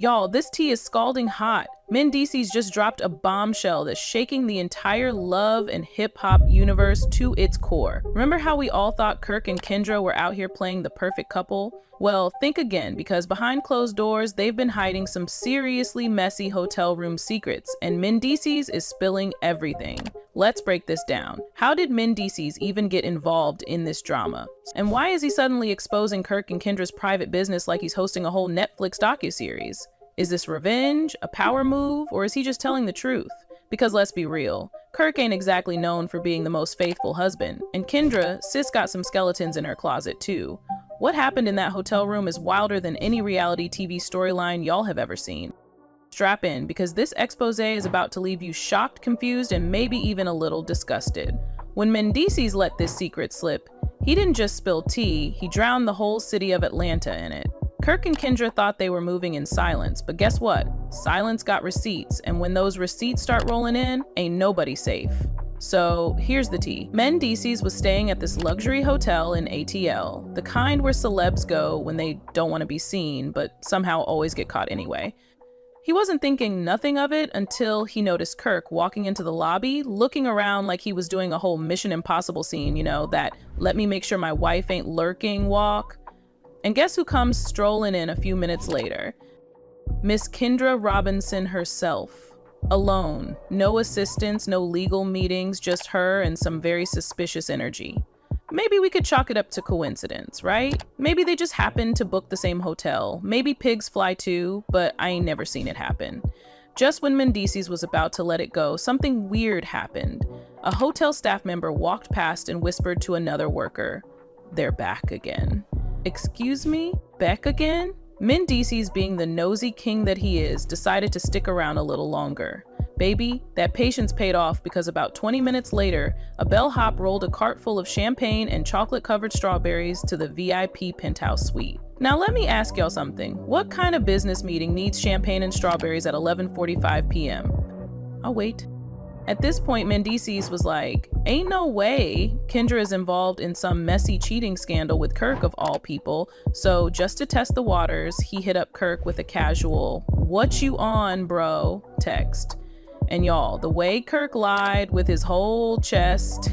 Y'all, this tea is scalding hot. Mendeecees just dropped a bombshell that's shaking the entire love and hip-hop universe to its core. Remember how we all thought Kirk and Kendra were out here playing the perfect couple? Well, think again, because behind closed doors, they've been hiding some seriously messy hotel room secrets, and Mendeecees is spilling everything. Let's break this down. How did Mendeecees even get involved in this drama? And why is he suddenly exposing Kirk and Kendra's private business like he's hosting a whole Netflix docuseries? Is this revenge, a power move, or is he just telling the truth? Because let's be real, Kirk ain't exactly known for being the most faithful husband, and Kendra, sis got some skeletons in her closet too. What happened in that hotel room is wilder than any reality TV storyline y'all have ever seen. Strap in, because this expose is about to leave you shocked, confused, and maybe even a little disgusted. When Mendeecees let this secret slip, he didn't just spill tea, he drowned the whole city of Atlanta in it. Kirk and Kendra thought they were moving in silence, but guess what? Silence got receipts, and when those receipts start rolling in, ain't nobody safe. So here's the tea. Mendeecees was staying at this luxury hotel in ATL, the kind where celebs go when they don't want to be seen, but somehow always get caught anyway. He wasn't thinking nothing of it until he noticed Kirk walking into the lobby, looking around like he was doing a whole Mission Impossible scene, you know, that let me make sure my wife ain't lurking walk. And guess who comes strolling in a few minutes later? Miss Kendra Robinson herself. Alone. No assistants, no legal meetings, just her and some very suspicious energy. Maybe we could chalk it up to coincidence, right? Maybe they just happened to book the same hotel. Maybe pigs fly too, but I ain't never seen it happen. Just when Mendeecees was about to let it go, something weird happened. A hotel staff member walked past and whispered to another worker, "They're back again." Excuse me? Back again? Mendeecees, being the nosy king that he is, decided to stick around a little longer. Baby, that patience paid off, because about 20 minutes later, a bellhop rolled a cart full of champagne and chocolate-covered strawberries to the VIP penthouse suite. Now let me ask y'all something. What kind of business meeting needs champagne and strawberries at 11:45 p.m.? I'll wait. At this point, Mendeecees was like, ain't no way Kendra is involved in some messy cheating scandal with Kirk of all people. So just to test the waters, he hit up Kirk with a casual, "What you on, bro?" text. And y'all, the way Kirk lied with his whole chest,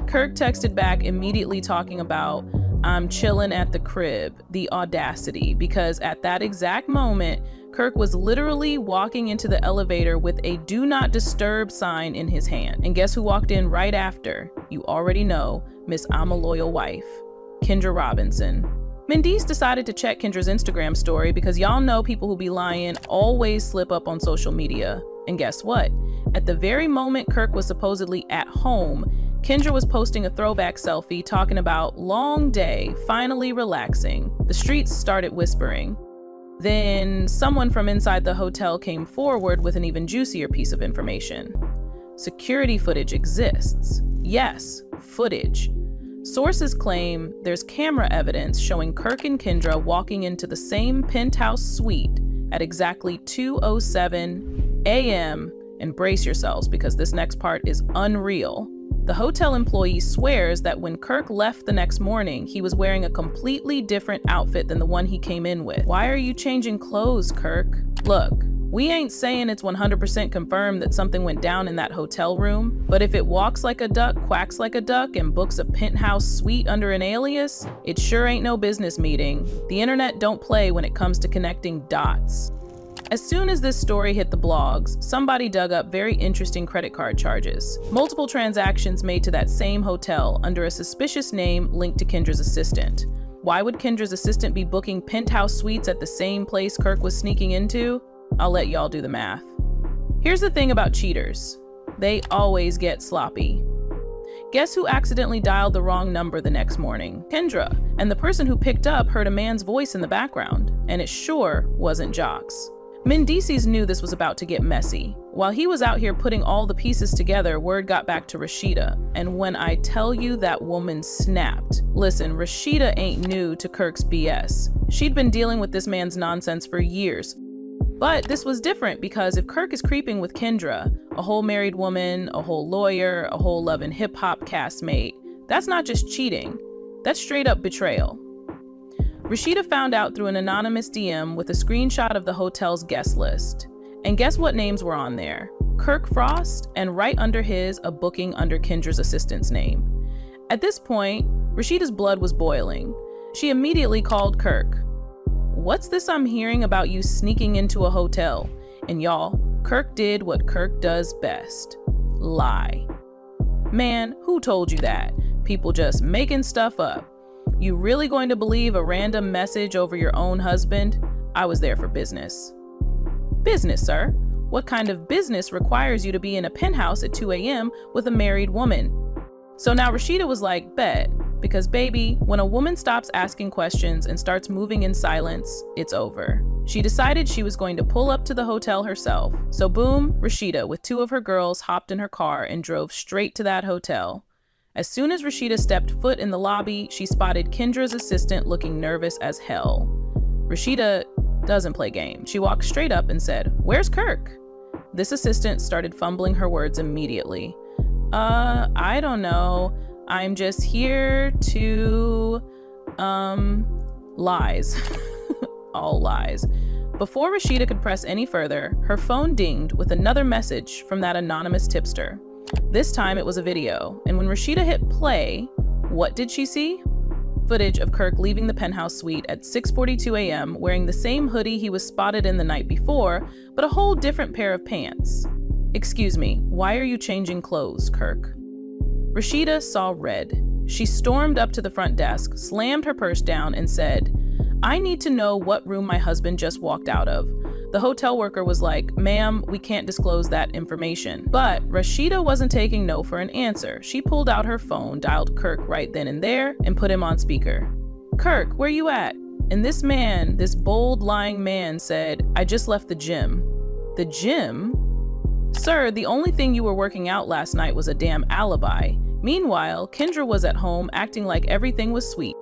Kirk texted back immediately talking about, "I'm chilling at the crib." The audacity, because at that exact moment, Kirk was literally walking into the elevator with a "Do Not Disturb" sign in his hand. And guess who walked in right after? You already know, Miss I'm a Loyal Wife, Kendra Robinson. Mendeecees decided to check Kendra's Instagram story because y'all know people who be lying always slip up on social media. And guess what? At the very moment Kirk was supposedly at home, Kendra was posting a throwback selfie talking about long day, finally relaxing. The streets started whispering. Then someone from inside the hotel came forward with an even juicier piece of information. Security footage exists. Yes, footage. Sources claim there's camera evidence showing Kirk and Kendra walking into the same penthouse suite at exactly 2:07 a.m. And brace yourselves, because this next part is unreal. The hotel employee swears that when Kirk left the next morning, he was wearing a completely different outfit than the one he came in with. Why are you changing clothes, Kirk? Look, we ain't saying it's 100% confirmed that something went down in that hotel room, but if it walks like a duck, quacks like a duck, and books a penthouse suite under an alias, it sure ain't no business meeting. The internet don't play when it comes to connecting dots. As soon as this story hit the blogs, somebody dug up very interesting credit card charges. Multiple transactions made to that same hotel under a suspicious name linked to Kendra's assistant. Why would Kendra's assistant be booking penthouse suites at the same place Kirk was sneaking into? I'll let y'all do the math. Here's the thing about cheaters. They always get sloppy. Guess who accidentally dialed the wrong number the next morning? Kendra. And the person who picked up heard a man's voice in the background. And it sure wasn't Jocks. Mendeecees knew this was about to get messy. While he was out here putting all the pieces together, word got back to Rashida. And when I tell you that woman snapped, listen, Rashida ain't new to Kirk's BS. She'd been dealing with this man's nonsense for years. But this was different, because if Kirk is creeping with Kendra, a whole married woman, a whole lawyer, a whole Love and Hip Hop castmate, that's not just cheating, that's straight up betrayal. Rashida found out through an anonymous DM with a screenshot of the hotel's guest list. And guess what names were on there? Kirk Frost, and right under his, a booking under Kendra's assistant's name. At this point, Rashida's blood was boiling. She immediately called Kirk. "What's this I'm hearing about you sneaking into a hotel?" And y'all, Kirk did what Kirk does best. Lie. Man, who told you that? People just making stuff up. You really going to believe a random message over your own husband? I was there for business. Business, sir? What kind of business requires you to be in a penthouse at 2 a.m. with a married woman? So now Rashida was like, bet, because baby, when a woman stops asking questions and starts moving in silence, it's over. She decided she was going to pull up to the hotel herself. So boom, Rashida with 2 of her girls hopped in her car and drove straight to that hotel. As soon as Rashida stepped foot in the lobby, she spotted Kendra's assistant looking nervous as hell. Rashida doesn't play games. She walked straight up and said, "Where's Kirk?" This assistant started fumbling her words immediately. I don't know. I'm just here to, lies. All lies. Before Rashida could press any further, her phone dinged with another message from that anonymous tipster. This time it was a video, and when Rashida hit play, what did she see? Footage of Kirk leaving the penthouse suite at 6:42 a.m. wearing the same hoodie he was spotted in the night before, but a whole different pair of pants. "Excuse me, why are you changing clothes, Kirk?" Rashida saw red. She stormed up to the front desk, slammed her purse down, and said, "I need to know what room my husband just walked out of." The hotel worker was like, "Ma'am, we can't disclose that information." But Rashida wasn't taking no for an answer. She pulled out her phone, dialed Kirk right then and there, and put him on speaker. "Kirk, where you at?" And this man, this bold, lying man said, "I just left the gym." "The gym?" "Sir, the only thing you were working out last night was a damn alibi." Meanwhile, Kendra was at home acting like everything was sweet.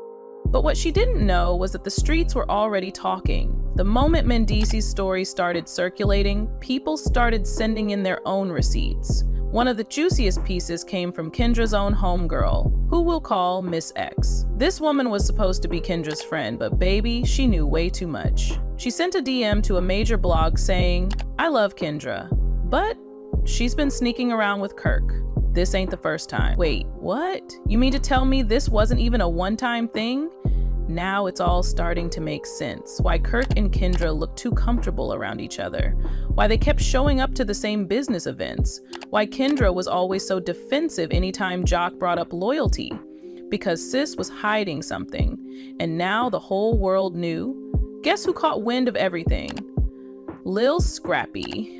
But what she didn't know was that the streets were already talking. The moment Mendeecees' story started circulating, people started sending in their own receipts. One of the juiciest pieces came from Kendra's own homegirl, who we'll call Miss X. This woman was supposed to be Kendra's friend, but baby, she knew way too much. She sent a DM to a major blog saying, "I love Kendra, but she's been sneaking around with Kirk. This ain't the first time." Wait, what? You mean to tell me this wasn't even a one-time thing? Now it's all starting to make sense. Why Kirk and Kendra looked too comfortable around each other. Why they kept showing up to the same business events. Why Kendra was always so defensive anytime Jock brought up loyalty. Because sis was hiding something. And now the whole world knew. Guess who caught wind of everything? Lil Scrappy.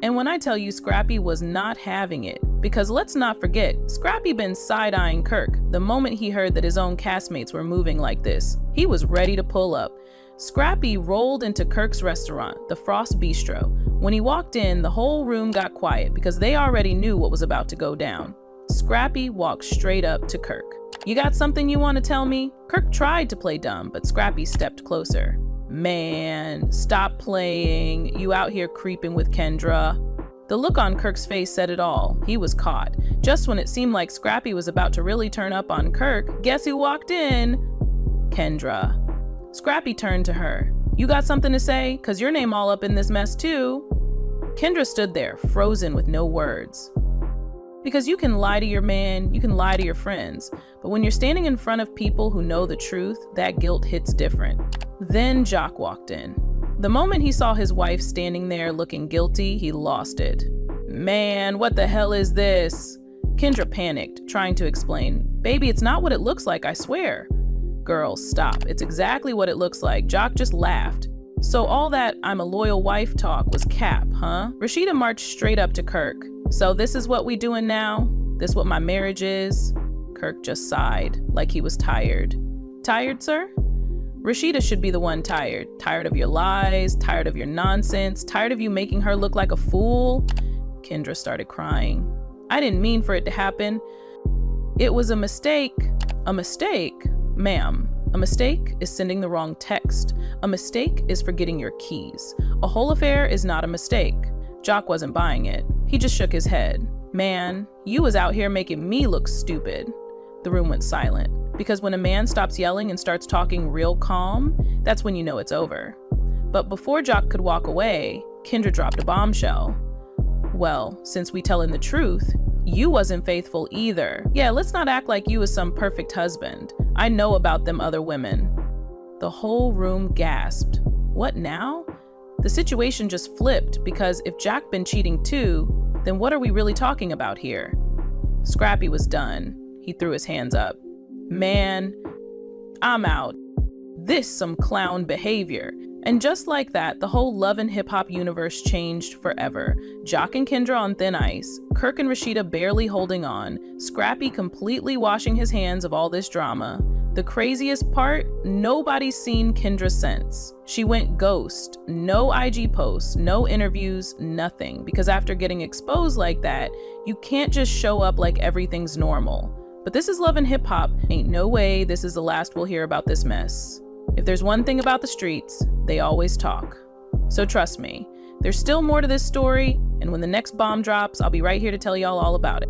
And when I tell you Scrappy was not having it, because let's not forget, Scrappy been side-eyeing Kirk the moment he heard that his own castmates were moving like this. He was ready to pull up. Scrappy rolled into Kirk's restaurant, the Frost Bistro. When he walked in, the whole room got quiet because they already knew what was about to go down. Scrappy walked straight up to Kirk. "You got something you want to tell me?" Kirk tried to play dumb, but Scrappy stepped closer. "Man, stop playing. You out here creeping with Kendra." The look on Kirk's face said it all. He was caught. Just when it seemed like Scrappy was about to really turn up on Kirk, guess who walked in? Kendra. Scrappy turned to her. "You got something to say? 'Cause your name all up in this mess too." Kendra stood there, frozen with no words. Because you can lie to your man, you can lie to your friends, but when you're standing in front of people who know the truth, that guilt hits different. Then Jock walked in. The moment he saw his wife standing there looking guilty, he lost it. "Man, what the hell is this?" Kendra panicked, trying to explain. "Baby, it's not what it looks like, I swear." "Girl, stop. It's exactly what it looks like." Jock just laughed. "So all that I'm a loyal wife talk was cap, huh?" Rashida marched straight up to Kirk. "So this is what we doing now? This what my marriage is?" Kirk just sighed, like he was tired. "Tired, sir?" Rashida should be the one tired. Tired of your lies, tired of your nonsense, tired of you making her look like a fool. Kendra started crying. "I didn't mean for it to happen. It was a mistake." "A mistake? Ma'am, a mistake is sending the wrong text. A mistake is forgetting your keys. A whole affair is not a mistake." Jock wasn't buying it. He just shook his head. "Man, you was out here making me look stupid." The room went silent. Because when a man stops yelling and starts talking real calm, that's when you know it's over. But before Jock could walk away, Kendra dropped a bombshell. Well, since we telling the truth, you wasn't faithful either. Yeah, let's not act like you was some perfect husband. I know about them other women. The whole room gasped. What now? The situation just flipped because if Jack been cheating too, then what are we really talking about here? Scrappy was done. He threw his hands up. Man, I'm out. This some clown behavior. And just like that, the whole love and hip-hop universe changed forever. Jock and Kendra on thin ice, Kirk and Rashida barely holding on, Scrappy completely washing his hands of all this drama. The craziest part, nobody's seen Kendra since. She went ghost, no IG posts, no interviews, nothing. Because after getting exposed like that, you can't just show up like everything's normal. But this is love and hip-hop. Ain't no way this is the last we'll hear about this mess. If there's one thing about the streets, they always talk. So trust me, there's still more to this story, and when the next bomb drops, I'll be right here to tell y'all all about it.